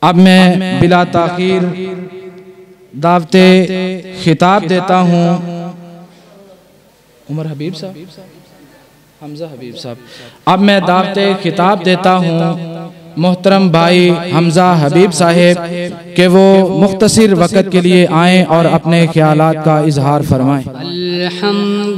अब मैं बिला ताखीर दावते खिताब देता हूँ उमर हबीब साहब, हमजा हबीब साहब। अब मैं दावते खिताब देता हूँ मोहतरम भाई हमजा हबीब साहेब कि वो मुख्तसिर वक़्त के लिए आएँ और अपने ख्यालात का इजहार फरमाएँ। अल्हम्दुलिल्लाह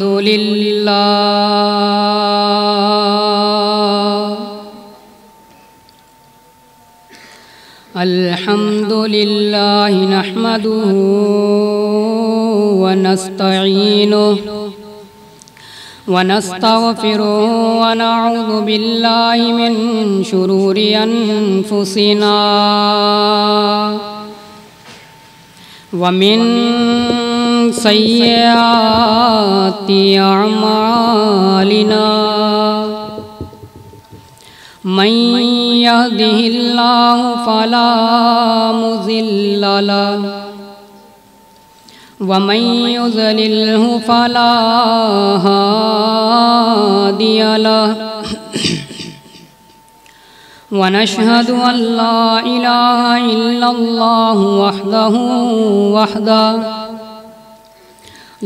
अल्हम्दुलिल्लाह नहमदुहु व नस्तईनुहु व नस्तगफिरुहु व नऊज़ु बिल्लाहि मिन शुरूरि अनफुसिना व मिन सय्यिआति अअमालिना मन यहदिहिल्लाहु फला मुज़िल्ल लहु व मन युज़लिल्हु फला हादिय लहु व नशहदु अन ला इलाहा इल्लल्लाहु वहदहु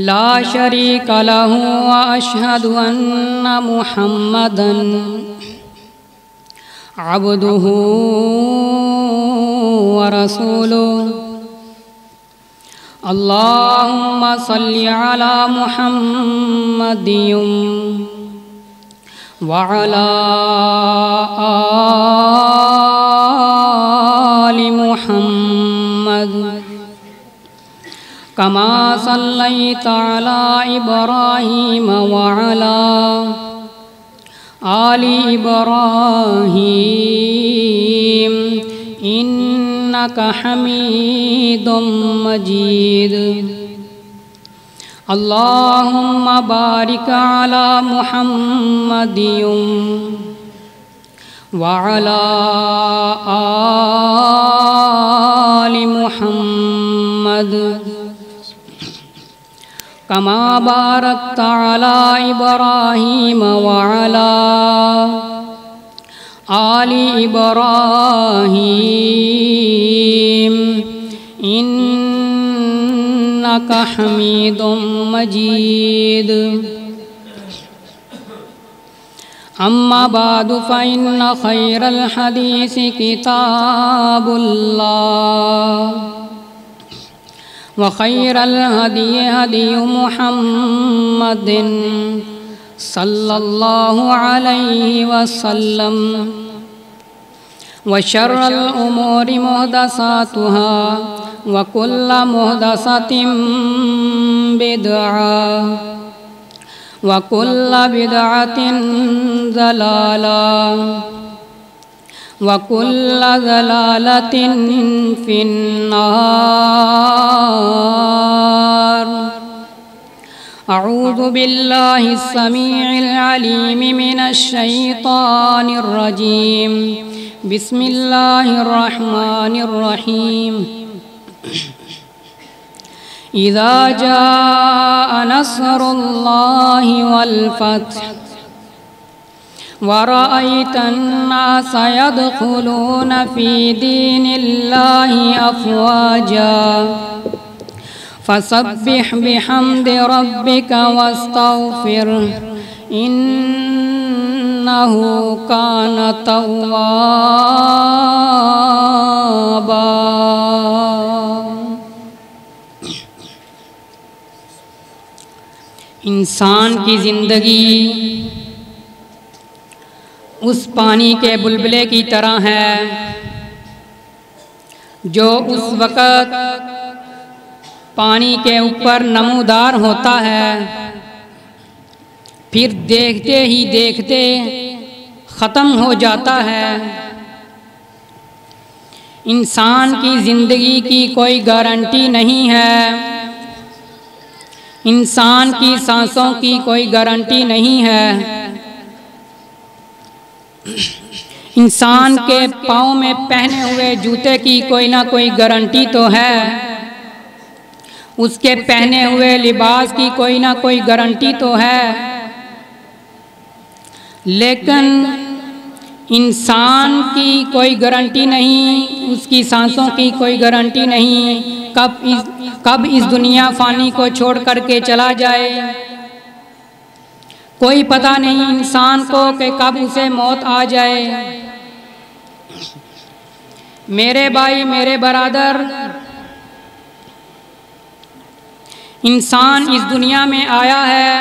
ला शरीका लहु व अशहदु अन्ना मुहम्मदन अब्दुहु व रसूलुहु। अल्लाहुम्मा सल्लि अला मुहम्मदिन व अला आलि मुहम्मद कमा सल्लैता अला इब्राहीम व अला आलि इब्राहीम इन्नका हमीदुम मजीद। अल्लाहुम्मा बारिक अला मुहम्मदिन व अला आलि मुहम्मद कमा बारकता अला इब्राहीम व अला आलि इब्राहीम इन्नका हमीदुम मजीद। अम्मा बादु फ़इन्न खैरल हदीसी किताबुल्लाह व खैरल हदी हदी मुहम्मदिन सल्लल्लाहु अलैहि वसल्लम व शर्रल उमूरि मुहदसातुहा व कुल्ल मुहदसतिन बिदअह व कुल्ल बिदअतिन ज़लालह व कुल्ल ज़लालतिन फिन्नार। अऊज़ु बिल्लाहि स्समीइल अलीम मिनश शैतानिर रजीम। बिस्मिल्लाहिर रहमानिर रहीम। इज़ा जाअ नस्रुल्लाहि वल फ़त्ह व रअयतन नास यदखुलून फ़ी दीनिल्लाहि अफ़वाजा फसब्बिह बिहम्दि रब्बिका वस्तग़फिरहु इन्नहु कान तव्वाबा। इंसान की ज़िंदगी उस पानी के बुलबुले की तरह है जो उस वक़्त पानी के ऊपर नमूदार होता है, फिर देखते ही देखते ख़त्म हो जाता है। इंसान की ज़िंदगी की कोई गारंटी नहीं है, इंसान की सांसों की कोई गारंटी नहीं है। इंसान के पाँव में पहने हुए जूते की कोई ना कोई गारंटी तो है, उसके पहने हुए लिबास की कोई ना कोई गारंटी तो है, लेकिन इंसान की कोई गारंटी नहीं, उसकी सांसों की कोई गारंटी नहीं, कब इस दुनिया फानी को छोड़ करके चला जाए। कोई पता नहीं इंसान को कि कब उसे मौत आ जाए। मेरे भाई, मेरे बरादर, इंसान इस दुनिया में आया है,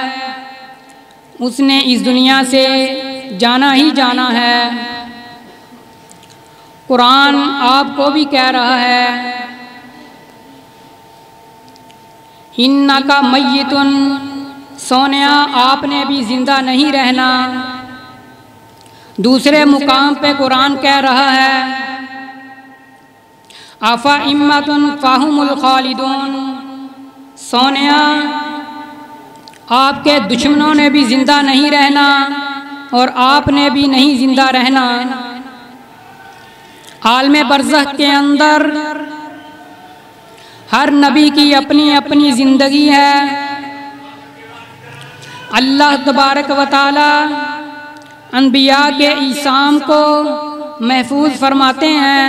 उसने इस दुनिया से जाना ही जाना है। कुरान आपको भी कह रहा है, इन्नका मय्यितुन, सोनिया आपने भी जिंदा नहीं रहना। दूसरे मुकाम पे कुरान कह रहा है, आफा इम्मतुन फाहुमुल खालिदून, सोनिया आपके दुश्मनों ने भी जिंदा नहीं रहना और आपने भी नहीं जिंदा रहना। आलमे बरज़ख के अंदर हर नबी की अपनी अपनी ज़िंदगी है। अल्लाह तबारक व तआला अनबिया के ईसाम को महफूज फरमाते हैं।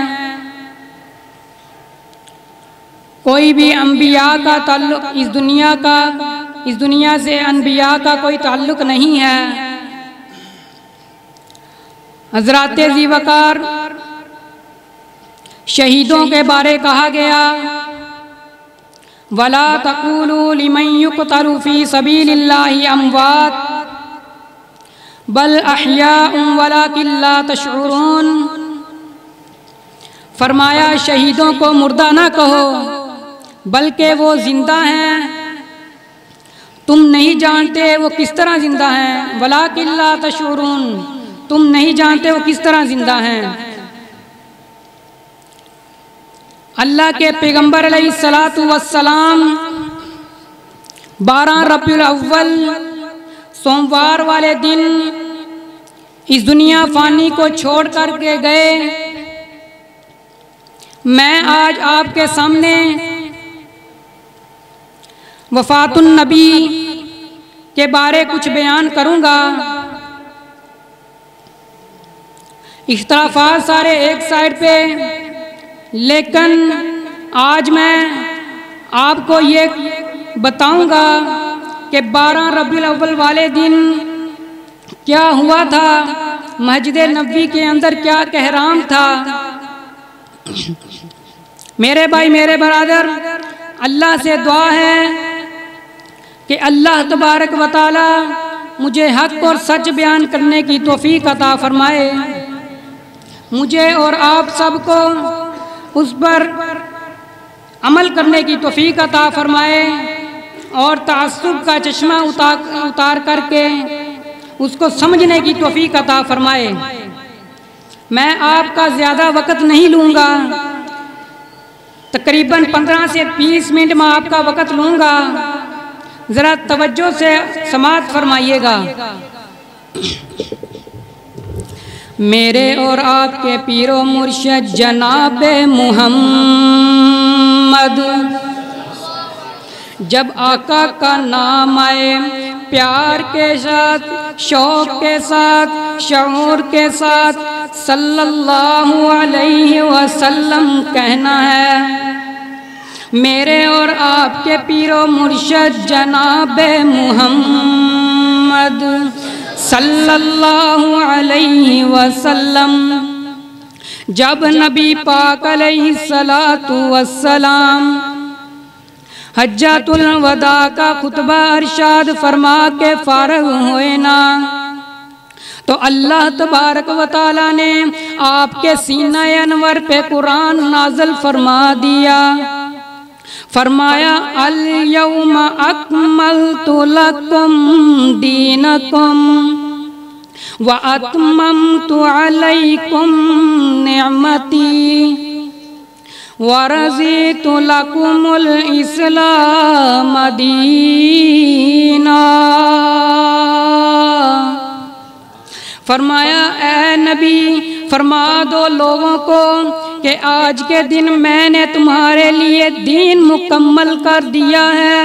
कोई भी अम्बिया का ताल्लुक इस दुनिया से अनबिया का कोई ताल्लुक नहीं है। हज़रात ज़ीवकार शहीदों के बारे कहा गया, वला तक़ूलू लिमन युक़तलु फ़ी सबीलिल्लाहि अमवात बल अहयाउन वलाकिन ला तशऊरून। फरमाया शहीदों को मुर्दा ना कहो, बल्कि वो जिंदा हैं, तुम नहीं जानते वो किस तरह जिंदा हैं। वलाकिन ला तशऊरून, तुम नहीं जानते वो किस तरह जिंदा हैं। अल्लाह के पैगंबर अलैहिस्सलातु वस्सलाम 12 रबीउल अव्वल सोमवार वाले दिन इस दुनिया फानी को छोड़ कर के गए। मैं आज आपके सामने वफातुन नबी के बारे कुछ बयान करूंगा। इख्तिलाफात सारे एक साइड पे, लेकिन आज मैं आपको ये बताऊंगा कि 12 रबीउल अव्वल वाले दिन क्या हुआ था, मस्जिद नबवी के अंदर क्या कहराम था। मेरे भाई, मेरे बरादर, अल्लाह से दुआ है कि अल्लाह तबारक व तआला मुझे हक और सच बयान करने की तौफीक अता फरमाए, मुझे और आप सबको उस पर अमल करने की तौफीक अता फरमाए और तासुब का चश्मा उतार करके उसको समझने की तौफीक अता फरमाए। मैं आपका ज़्यादा वक़्त नहीं लूँगा, तकरीबन 15 से 20 मिनट में आपका वक़्त लूँगा। ज़रा तवज्जो से समाअत फरमाइएगा। मेरे और आपके पीरो मुर्शिद जनाब मुहम्मद, जब आका का नाम आए प्यार के साथ, शौक़ के साथ, शऊर के साथ सल्लल्लाहु अलैहि वसल्लम कहना है। मेरे और आपके पीरो मुर्शिद जनाब मुहम्मद सल्लल्लाहु अलैहि वसल्लम, जब नबी पाक अलैहि सलातु वस्सलाम हज्जतुल वदा का खुतबा इरशाद फरमा के फारग हुए ना, तो अल्लाह तबारक व तआला ने आपके सीना अनवर पे कुरान नाज़िल फरमा दिया। फरमाया अल यौमा अकमलतु लकुम दीनकुम व अतममतु अलैकुम निअमती व रज़ीतु लकुमुल इस्लाम दीना। फरमाया ए नबी, फरमा दो लोगों को कि आज के दिन मैंने तुम्हारे लिए दीन मुकम्मल कर दिया है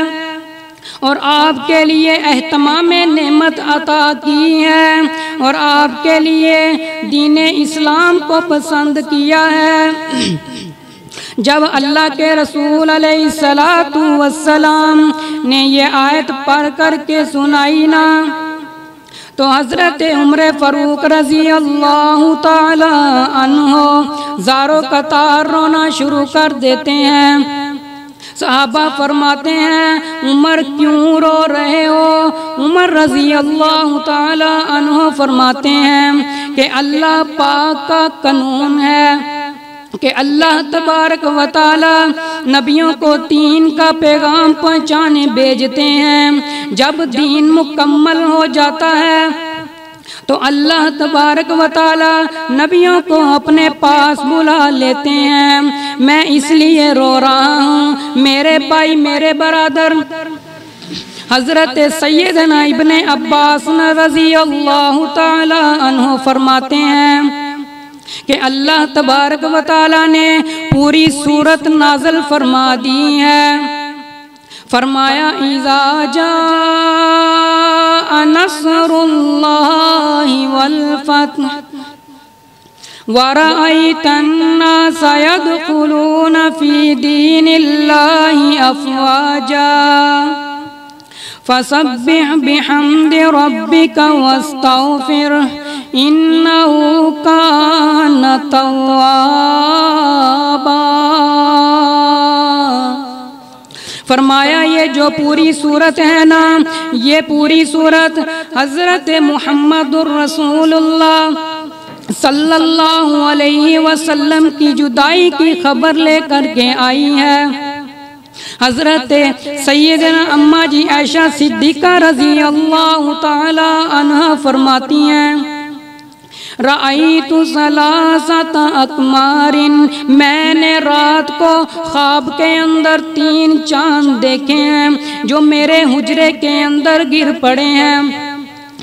और आपके लिए एहतमाम नेमत अता की है और आपके लिए दीन इस्लाम को पसंद किया है। जब अल्लाह के रसूल अलैहिस्सलातु वस्सलाम ने ये आयत पढ़ कर के सुनाई ना, तो हज़रत उमर फ़ारूक रज़ी अल्लाह ताला अन्हो ज़ारो कतार रोना शुरू कर देते हैं। सहाबा फरमाते हैं, उमर क्यों रो रहे हो? उमर रज़ी अल्लाह ताला अन्हो फरमाते हैं कि अल्लाह पाक का कानून है कि अल्लाह तबारक व तआला नबियों को दीन का पैगाम पहुँचाने भेजते हैं। जब दीन मुकम्मल हो जाता है तो अल्लाह तबारक व तआला नबियों को अपने पास बुला लेते हैं। मैं इसलिए रो रहा हूँ मेरे भाई मेरे बरादर। हज़रत सैयदना इब्ने अब्बास रज़ी अल्लाह तआला अन्हु फरमाते हैं कि अल्लाह तबारक व तआला ने पूरी सूरत नाज़िल फरमा दी है। फरमाया इज़ा जाअ नस्रुल्लाहि वल फ़त्ह व रअयतन नास यदखुलून फ़ी दीनिल्लाहि अफ़वाजा फसब्बिह बिहम्दि रब्बिका वस्तग़फ़िरह इन्नहु कान तव्वाबा। फरमाया ये जो पूरी सूरत है ना, ये पूरी सूरत हज़रत मुहम्मदुर रसूलुल्लाह सल्लल्लाहु अलैहि वसल्लम की जुदाई की खबर लेकर के आई है। हज़रत सैयदना अम्मा जी आयशा सिद्दीक़ा रज़ी अल्लाह ताला अन्हा फरमाती हैं, रअयतु सलासत अक़मारिन, मैंने रात को ख्वाब के अंदर 3 चांद देखे हैं जो मेरे हुजरे के अंदर गिर पड़े हैं।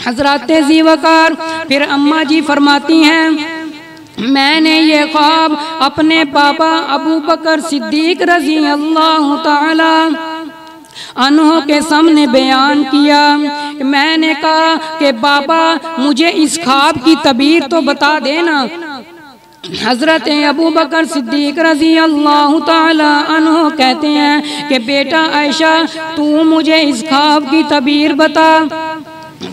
हज़रत ज़ीवकार फिर अम्मा जी फरमाती हैं, मैंने ये ख्वाब अपने पापा अबू बकर सिद्दीक रज़ी अल्लाह ताला अन्हो के सामने बयान किया। मैंने कहा कि बाबा मुझे इस ख्वाब की तबीर तो बता देना। हज़रत अबू बकर सिद्दीक रज़ी अल्लाह ताला अन्हो कहते हैं कि बेटा आयशा तू मुझे इस ख्वाब की तबीर बता,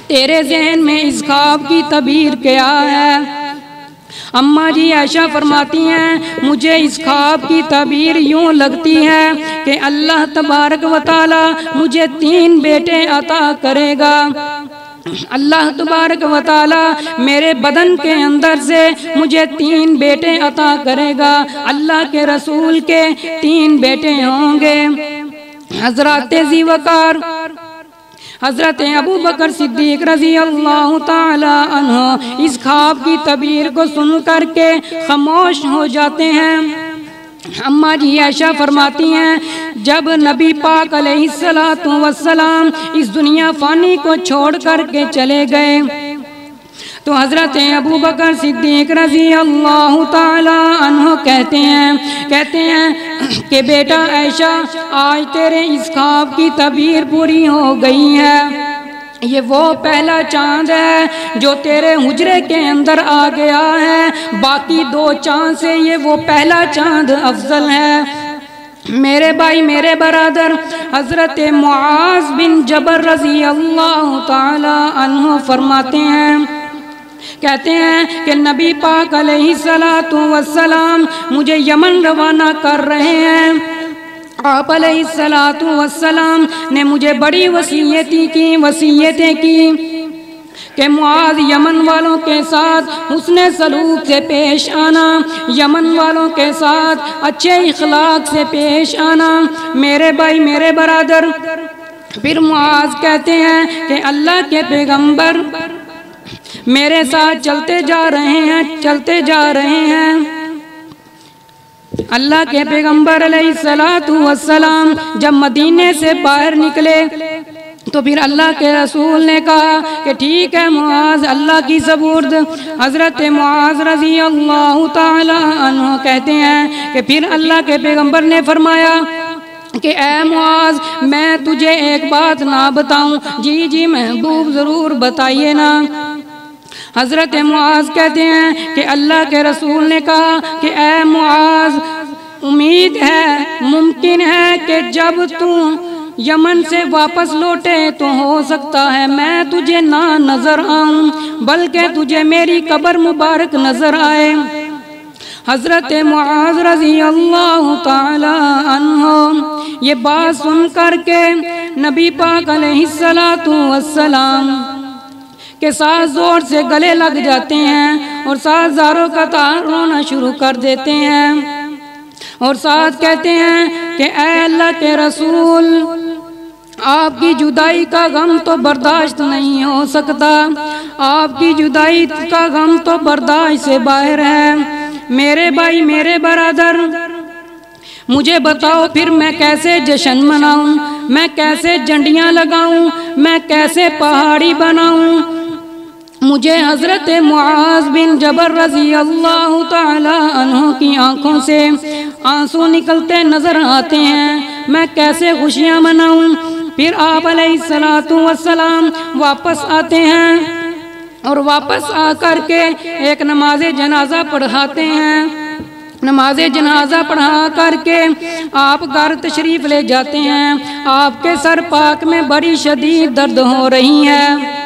तेरे जहन में इस ख्वाब की तबीर क्या है? अम्मा जी आयशा फरमाती हैं, मुझे इस ख्वाब की तबीर यूँ लगती है कि अल्लाह तबारक व तआला मुझे 3 बेटे अता करेगा। अल्लाह तबारक व तआला मेरे बदन के अंदर से मुझे 3 बेटे अता करेगा। अल्लाह के रसूल के 3 बेटे होंगे। हज़रत ज़ीवकार हज़रत अबू बकर सिद्दीक रज़ी अल्लाह ताला अन्हो इस ख्वाब की तबीर को सुन कर के खामोश हो जाते हैं। अम्मा जी आयशा फरमाती हैं, जब नबी पाक अलैहिस्सलातु वस्सलाम इस दुनिया फ़ानी को छोड़ कर के चले गए तो हज़रत अबू बकर सिद्दीक रज़ी अल्लाह ताला अन्हो कहते हैं कि बेटा आयशा आज तेरे इस ख्वाब की तबीर पूरी हो गई है। ये वो पहला चांद है जो तेरे हुजरे के अंदर आ गया है, बाकी 2 चांद से ये वो पहला चांद अफजल है। मेरे भाई मेरे बरादर, हज़रत मुआज़ बिन जबल रज़ी अल्लाह ताला अन्हु फरमाते हैं, कहते हैं कि नबी पाक अलैहिस्सलातु वस्सलाम मुझे यमन रवाना कर रहे हैं। आप अलैहिस्सलातु वस्सलाम ने मुझे बड़ी वसीयतें की कि मुआज़ यमन वालों के साथ हुस्ने सलूक से पेश आना, यमन वालों के साथ अच्छे इखलाक से पेश आना। मेरे भाई मेरे बरादर, फिर मुआज़ कहते हैं कि अल्लाह के पैगंबर मेरे साथ चलते जा रहे हैं। अल्लाह के पैगंबर अलैहिस्सलातु वस्सलाम जब मदीने से बाहर निकले तो फिर अल्लाह के रसूल ने कहा कि ठीक है मुआज़, अल्लाह की सपुर्द। हज़रत मुआज़ रज़ी अल्लाह ताला अन्हु कहते हैं कि फिर अल्लाह के पैगंबर ने फरमाया कि ए मुआज मैं तुझे एक बात ना बताऊं? जी जी महबूब ज़रूर बताइए ना। हज़रत मुआज कहते हैं कि अल्लाह के रसूल ने कहा कि ए मुआज, उम्मीद है, मुमकिन है कि जब तू यमन से वापस लौटे तो हो सकता है मैं तुझे ना नजर आऊं, बल्कि तुझे मेरी कब्र मुबारक नजर आए। हज़रत मुआज़ रज़ी अल्लाह ताला अन्हु ये बात सुन कर के नबी पाक अलैहिस्सलातु वस्सलाम के साथ जोर से गले लग जाते हैं और साथ ज़ारों का तार रोना शुरू कर देते हैं और साथ कहते हैं कि ऐ अल्लाह के रसूल, आपकी जुदाई का गम तो बर्दाश्त नहीं हो सकता, आपकी जुदाई का गम तो बर्दाश्त से बाहर है। मेरे भाई, मेरे बरादर, मुझे बताओ फिर मैं कैसे जश्न मनाऊं, मैं कैसे झंडियाँ लगाऊं, मैं कैसे पहाड़ी बनाऊं? मुझे हज़रत मुआज़ बिन जबर रज़ी अल्लाह ताला अन्हु की आंखों से आंसू निकलते नजर आते हैं, मैं कैसे खुशियाँ मनाऊं? फिर आप अलैहिस्सलातु वस्सलाम वापस आते हैं और वापस आकर के एक नमाज जनाजा पढ़ाते हैं। नमाज जनाजा पढ़ा करके आप घर तशरीफ़ ले जाते हैं। आपके सर पाक में बड़ी शदीद दर्द हो रही है।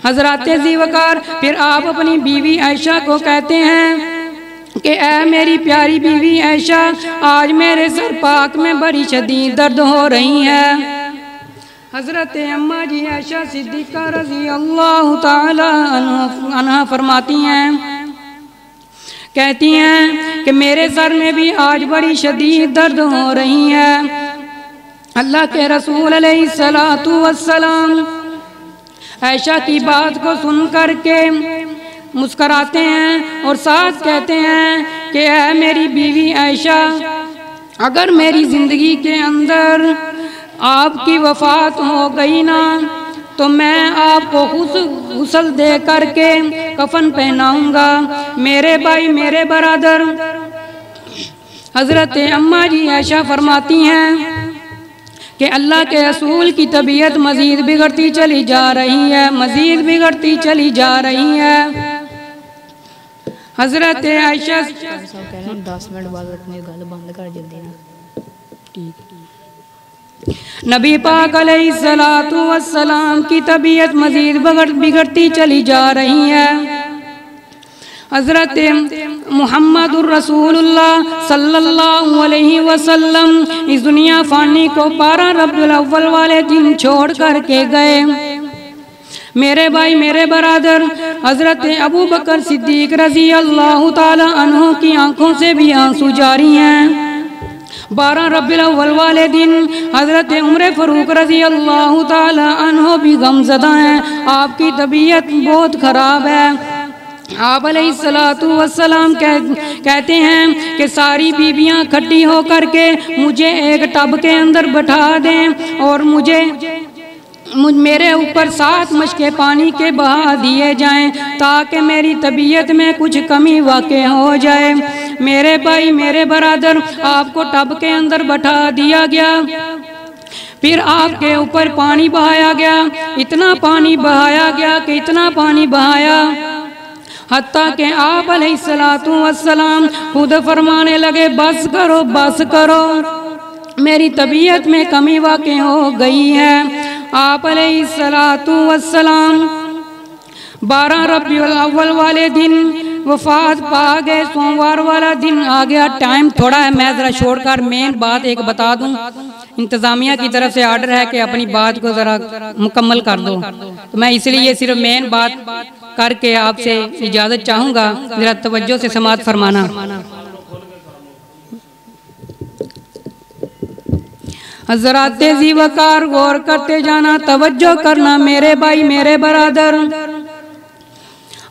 हज़रत ज़ीवकार फिर आप अपनी बीवी आयशा को कहते हैं कि ऐ मेरी प्यारी बीवी आयशा, आज मेरे सर पाक में बड़ी शदीद दर्द हो रही है। हज़रत अम्मा जी आयशा सिद्दीक़ा रज़ी अल्लाह ताला अन्हा फरमाती हैं, कहती हैं कि मेरे सर में भी आज बड़ी शदीद दर्द हो रही है। अल्लाह के रसूल अलैहिस्सलातु वस्सलाम आयशा की बात को सुन कर के मुस्कराते हैं और साथ कहते हैं कि ऐ मेरी बीवी आयशा, अगर मेरी ज़िंदगी के अंदर आपकी वफ़ात हो गई ना तो मैं आपको गुस्ल दे करके कफन पहनाऊंगा। मेरे भाई, मेरे बरादर, हज़रत अम्मा जी आयशा फरमाती हैं कि अल्लाह के रसूल की तबीयत मज़ीद बिगड़ती चली जा रही है, मज़ीद बिगड़ती चली जा रही है। हज़रत आयशा 10 मिनट बाद अपनी गल बंद कर जल्दी ना। ठीक। नबी पाक अलैहिस्सलातु वस्सलाम की तबीयत मज़ीद बिगड़ती चली जा रही है। हज़रत मुहम्मदुर रसूलुल्लाह सल्लल्लाहु अलैहि वसल्लम इस दुनिया फ़ानी को 12 रब्बुल अव्वल वाले दिन छोड़ कर के गए। मेरे भाई, मेरे बरादर, हज़रत अबू बकर सिद्दीक़ रज़ी अल्लाह ताला अन्हु की आंखों से भी आंसू जारी हैं। 12 रब्बिल अव्वल वाले दिन हज़रत उमर फ़ारूक रज़ी अल्लाह ताला अन्हु भी गमज़दा हैं। आपकी तबीयत बहुत ख़राब है। आप अलैहिस्सलातु वस्सलाम कहते हैं कि सारी बीबियां इकट्ठी होकर के मुझे एक टब के अंदर बैठा दें और मेरे ऊपर 7 मशके पानी के बहा दिए जाएं ताकि मेरी तबीयत में कुछ कमी वाक़ई हो जाए। मेरे भाई, मेरे बरादर, आपको टब के अंदर बैठा दिया गया। फिर आपके ऊपर पानी बहाया गया। इतना पानी बहाया गया कि इतना पानी बहाया हत्ता कि आप अलैहिस्सलातु वस्सलाम खुद फरमाने लगे, बस करो, बस करो, मेरी तबीयत में कमी वाक़ई हो गई है। आप अलैहिस्सलातु वस्सलाम 12 रब्बिउल अव्वल वाले दिन वफ़ात पा गए। सोमवार वाला दिन आ गया। टाइम थोड़ा है, मैं ज़रा छोड़कर मेन बात एक बता दूं। इंतज़ामिया की तरफ से आर्डर है कि अपनी बात को ज़रा मुकम्मल कर दो, तो मैं इसलिए सिर्फ मेन बात करके आपसे इजाज़त चाहूँगा। ज़रा तवज्जो से समाअत फरमाना। हज़रात ज़ीवकार गौर करते जाना, तवज्जो करना मेरे भाई, मेरे बरादर।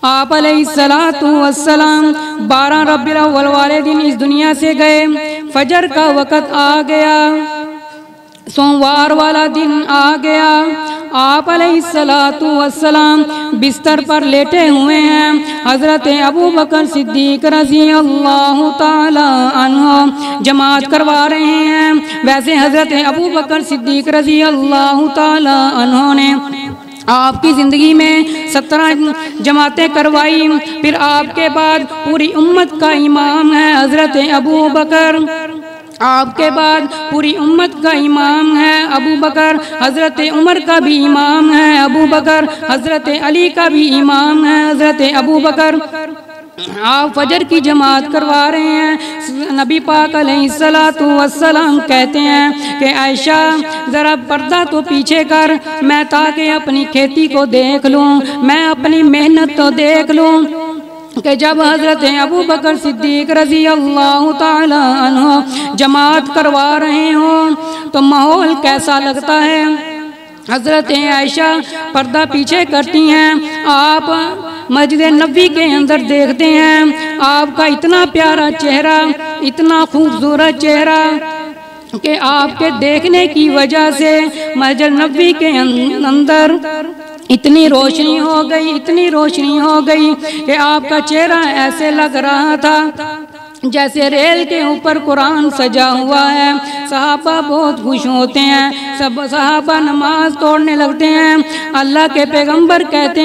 आप अलैहिस्सलातु वस्सलाम 12 रब्बिल अव्वल वाले दिन इस दुनिया से गए। फजर का वक़्त आ गया। सोमवार वाला दिन आ गया। आप अलैहिस्सलातु वस्सलाम बिस्तर पर लेटे हुए हैं। हज़रत अबू बकर सिद्दीक़ रज़ी अल्लाह ताला अन्हु जमात करवा रहे हैं। वैसे हज़रत अबू बकर सिद्दीक़ रज़ी अल्लाह ताला अन्हु ने आपकी ज़िंदगी में 17 जमातें करवाई। फिर आपके बाद पूरी उम्मत का इमाम है हज़रत अबू बकर। आपके बाद पूरी उम्मत का इमाम है अबू बकर। हज़रत उमर का भी इमाम है अबू बकर। हज़रत अली का भी इमाम है हज़रत अबू बकर। आप फजर की जमात करवा रहे हैं। नबी पाक अलैहिस्सलातु वस्सलाम कहते हैं कि आयशा ज़रा पर्दा तो पीछे कर, मैं ताकि अपनी खेती को देख लूँ, मैं अपनी मेहनत तो देख लूँ। कि जब हज़रत अबू बकर सिद्दीक़ रज़ी अल्लाह ताला अन्हु जमात करवा रहे हों तो माहौल कैसा लगता है। हज़रत आयशा पर्दा पीछे करती हैं। आप मस्जिद नबी के अंदर देखते हैं आपका इतना प्यारा चेहरा, इतना खूबसूरत चेहरा कि आपके देखने की वजह से मस्जिद नबी के अंदर इतनी रोशनी हो गई, इतनी रोशनी हो गई कि आपका चेहरा ऐसे लग रहा था जैसे रेल के ऊपर कुरान सजा हुआ है। सहाबा बहुत खुश होते हैं, सब सहाबा नमाज तोड़ने लगते हैं। अल्लाह के पैगंबर कहते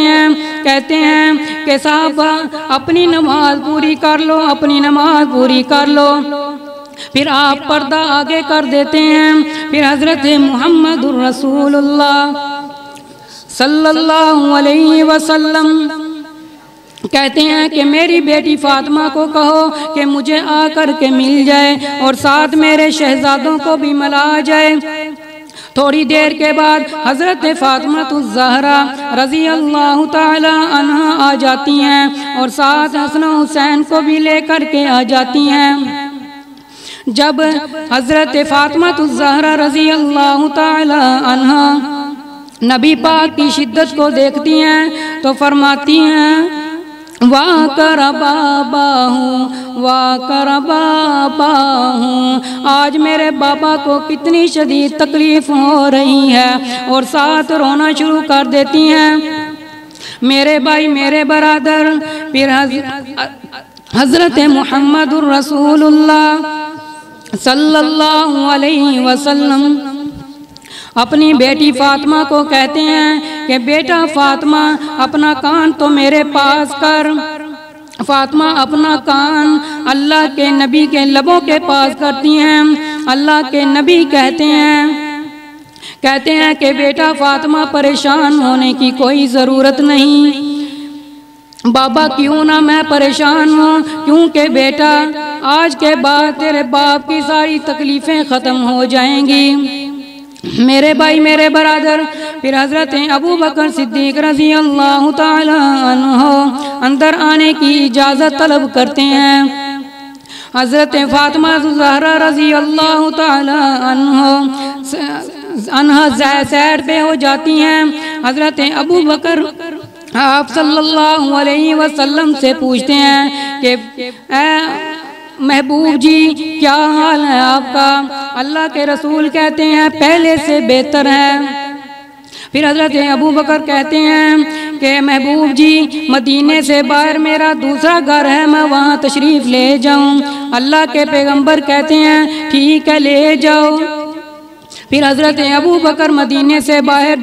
हैं कि सहाबा अपनी नमाज पूरी कर लो, अपनी नमाज पूरी कर लो। फिर आप पर्दा आगे कर देते हैं। फिर हज़रत मुहम्मदुर रसूलुल्लाह सल्लल्लाहु अलैहि वसल्लम कहते हैं कि मेरी बेटी फातिमा को कहो कि मुझे आकर के मिल जाए और साथ मेरे शहजादों को भी मिला जाए। थोड़ी देर के बाद हज़रत फातिमातुज़ ज़हरा रज़ी अल्लाह ताला अन्हा आ जाती हैं और साथ हसन हुसैन को भी लेकर के आ जाती हैं। जब हज़रत फातिमातुज़ ज़हरा रज़ी अल्लाह ताला अन्हा नबी पाक की शिद्दत को देखती हैं तो फरमाती हैं वाह कर बाबा हूँ, वाह कर बाबा हूँ, आज मेरे बाबा को कितनी शदीद तकलीफ़ हो रही है। और साथ रोना शुरू कर देती हैं। मेरे भाई मेरे बरादर, फिर हज़रत मुहम्मदुर रसूलुल्लाह सल्लल्लाहु अलैहि वसल्लम अपनी बेटी फातिमा को कहते हैं कि बेटा फातिमा अपना कान तो मेरे पास कर। फातिमा अपना कान अल्लाह के नबी के लबों के पास करती हैं। अल्लाह के नबी कहते हैं कि बेटा फातिमा परेशान होने की कोई ज़रूरत नहीं। बाबा क्यों ना मैं परेशान हूँ, क्योंकि बेटा आज के बाद तेरे बाप की सारी तकलीफ़ें ख़त्म हो जाएंगी। मेरे भाई मेरे बरादर, फिर हज़रत अबू बकर सिद्दीक़ रज़ी अल्लाह ताला अन्हु अंदर आने की इजाज़त तलब करते हैं। हज़रत फातिमा ज़हरा रज़ी अल्लाह ताला अन्हा सैर पे हो जाती हैं। हज़रत अबू बकर आप सल्लल्लाहु अलैहि वसल्लम से पूछते हैं कि महबूब जी क्या हाल है आपका। अल्लाह के रसूल कहते हैं पहले से बेहतर है। फिर हज़रत अबू बकर कहते हैं कि महबूब जी मदीने से बाहर मेरा दूसरा घर है, मैं वहाँ तशरीफ़ ले जाऊँ। अल्लाह के पैगंबर कहते हैं ठीक है ले जाओ। फिर हज़रत अबू बकर मदीने से बाहर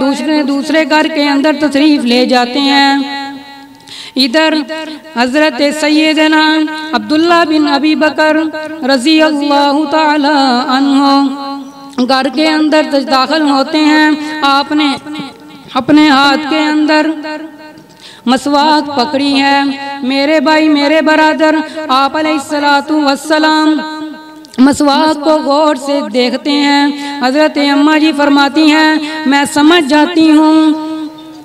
दूसरे घर के अंदर तशरीफ़ ले जाते हैं। इधर हज़रत सैयदना अब्दुल्ला बिन अबी बकर रज़ी अल्लाह ताला अन्हु घर के अंदर दाखिल होते हैं। आपने अपने हाथ के अंदर मसवाक पकड़ी है। मेरे भाई मेरे बरादर, आप अलैहिस्सलातु वस्सलाम मसवाक को गौर से देखते हैं। हज़रत अम्मा जी फरमाती हैं मैं समझ जाती हूँ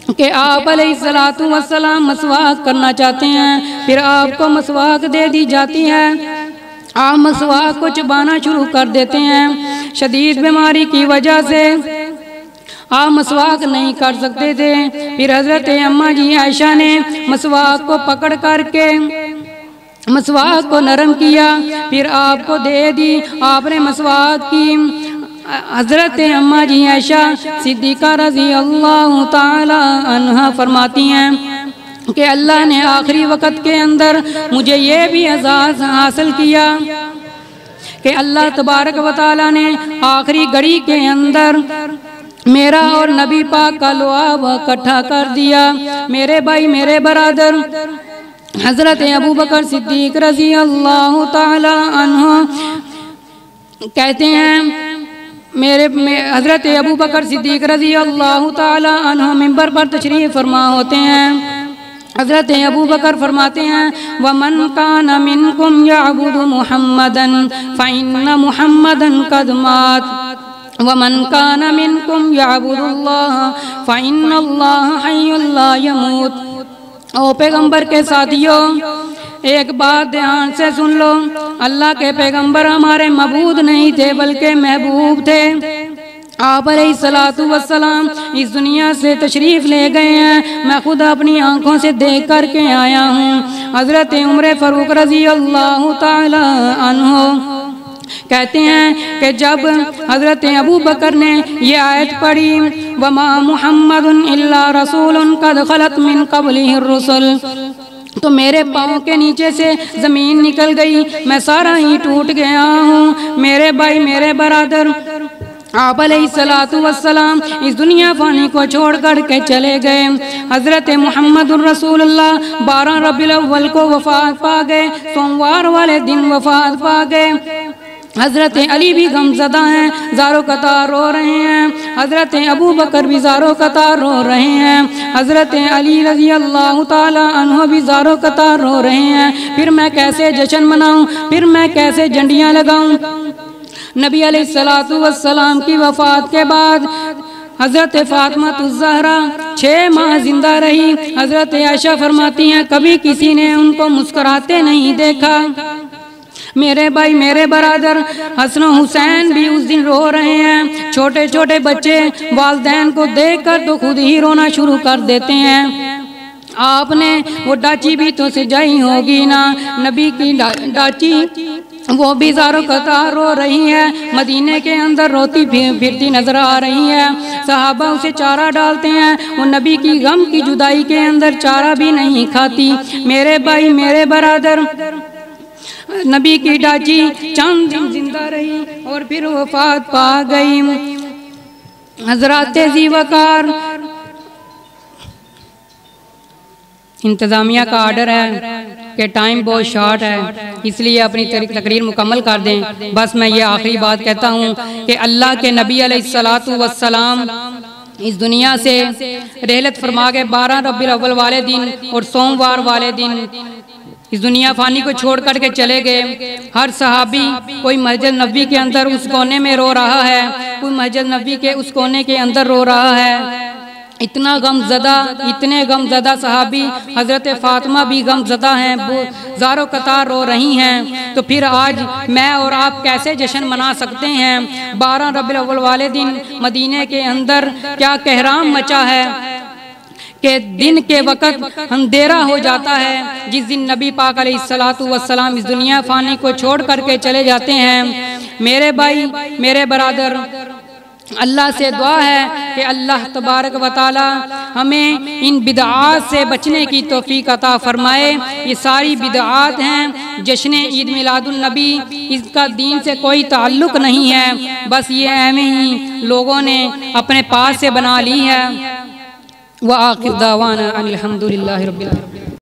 कि आप अलैहिस्सलातु वस्सलाम मसवाक करना चाहते हैं। फिर आपको मसवाक दे दी जाती है। आप मसवाक को चबाना शुरू कर देते हैं। शदीद बीमारी की वजह से आप मसवाक नहीं कर सकते थे। फिर हज़रत अम्मा जी आयशा ने मसवाक को पकड़ करके मसवाक को नरम किया, फिर आपको दे दी। आपने मसवाक की हज़रत अम्मा जी आयशा सिद्दीक़ा रज़ी अल्लाह ताला अन्हा फरमाती हैं कि अल्लाह ने आखिरी वक़्त के अंदर मुझे ये भी एजाज़ हासिल किया कि अल्लाह तबारक व तआला ने आखिरी घड़ी के अंदर मेरा और नबी पाक का लुआब इकट्ठा कर दिया। मेरे भाई मेरे बरादर, हज़रत अबू बकर सिद्दीक़ रज़ी अल्लाह ताला अन्हु कहते हैं हज़रत अबू बकर सिद्दीक़ रज़ी अल्लाह ताला अन्हु मिंबर पर तशरीफ़ फरमा होते हैं। हज़रत अबू बकर फरमाते हैं वमन कान मिनकुम यअबुदु मुहम्मदन फ़इन्न मुहम्मदन क़द मात वमन कान मिनकुम यअबुदुल्लाह फ़इन्नल्लाह हय्युन ला यमूत। ओ पैगंबर के साथियों, एक बात ध्यान से सुन लो, अल्लाह के पैगंबर हमारे मबूद नहीं थे बल्कि महबूब थे। आप अलैहिस्सलातु वस्सलाम इस दुनिया से तशरीफ़ ले गए हैं, मैं खुद अपनी आँखों से देख कर के आया हूँ। हज़रत उमर फ़ारूक रज़ी अल्लाह ताला अन्हु कहते हैं कि जब हज़रत अबू बकर ने ये आयत पढ़ी वमा मुहम्मदुन इल्ला रसूलुन क़द ख़लत मिन क़ब्लिहि रुसुल, तो मेरे पाँव के नीचे से ज़मीन निकल गई, मैं सारा ही टूट गया हूँ। मेरे भाई मेरे बरादर, आप अलैहिस्सलातु वस्सलाम इस दुनिया फ़ानी को छोड़ कर के चले गए। हज़रत मुहम्मदुर रसूलुल्लाह 12 रबीउल अव्वल को वफ़ात पा गए, सोमवार वाले दिन वफ़ात पा गए। हज़रत अली भी गमज़दा हैं, ज़ारो कतार रो रहे हैं। हज़रत अबू बकर भी ज़ारो कतार रो रहे हैं। हज़रत अली रज़ी अल्लाह ताला अन्हु भी ज़ारो कतार रो रहे हैं। फिर मैं कैसे जश्न मनाऊँ, फिर मैं कैसे झंडियाँ लगाऊँ। नबी अलैहिस्सलातु वस्सलाम की वफ़ात के बाद हज़रत फ़ातिमा-तुज़-ज़हरा 6 माह जिंदा रही। हज़रत आयशा फरमाती हैं कभी किसी ने उनको मुस्कुराते नहीं देखा। मेरे भाई मेरे बरादर, हसन हुसैन भी उस दिन रो रहे हैं। छोटे छोटे बच्चे वालिदैन को देखकर तो खुद ही रोना शुरू कर देते हैं। आपने वो डाची भी तो सजाई होगी ना, नबी की डाची वो भी ज़ारो कतार रो रही है, मदीने के अंदर रोती फिरती नजर आ रही है। सहाबा उसे चारा डालते हैं, वो नबी की गम की जुदाई के अंदर चारा भी नहीं खाती। मेरे भाई मेरे बरादर, नबी की डाची चंद दिन जिंदा रही और फिर वफात पा गई। हज़रात ज़ीवकार, इंतज़ामिया का आर्डर है कि टाइम बहुत शॉर्ट है, इसलिए अपनी तकरीर मुकम्मल कर दें। बस मैं ये आखिरी बात कहता हूँ कि अल्लाह के नबी अलैहिस्सलातु वस्सलाम इस दुनिया से रहलत फरमा के 12 रबीउल अव्वल वाले दिन और सोमवार वाले दिन इस दुनिया फ़ानी को छोड़ कर के चले गए। हर सहाबी कोई मस्जिद नबी के अंदर उस कोने में रो रहा है, कोई मस्जिद नबी के उस कोने के अंदर रो रहा है। इतना गमज़दा, इतने गमज़दा सहाबी हज़रत फ़ातिमा भी गमज़दा हैं, वो ज़ारो कतार रो रही हैं। तो फिर आज मैं और आप कैसे जश्न मना सकते हैं? 12 रबीउल अव्वल वाले दिन मदीने के अंदर क्या कहराम मचा है कि दिन के वक़्त अंधेरा हो जाता है। जिस दिन नबी पाक अलैहिस्सलातु वस्सलाम इस दुनिया फ़ानी को छोड़ करके चले जाते हैं। मेरे भाई मेरे बरादर, अल्लाह से दुआ है कि अल्लाह तबारक व तआला हमें इन बिदआत से बचने की तौफीक अता फरमाए। ये सारी बिदआत हैं। जश्न ईद मिलादुन नबी, इसका दीन से कोई ताल्लुक़ नहीं है, बस ये ऐਵੇਂ ही लोगों ने अपने पास से बना ली है। व आखिर दावाना अनिल हम्दुलिल्लाहि रब्बिल आलमीन।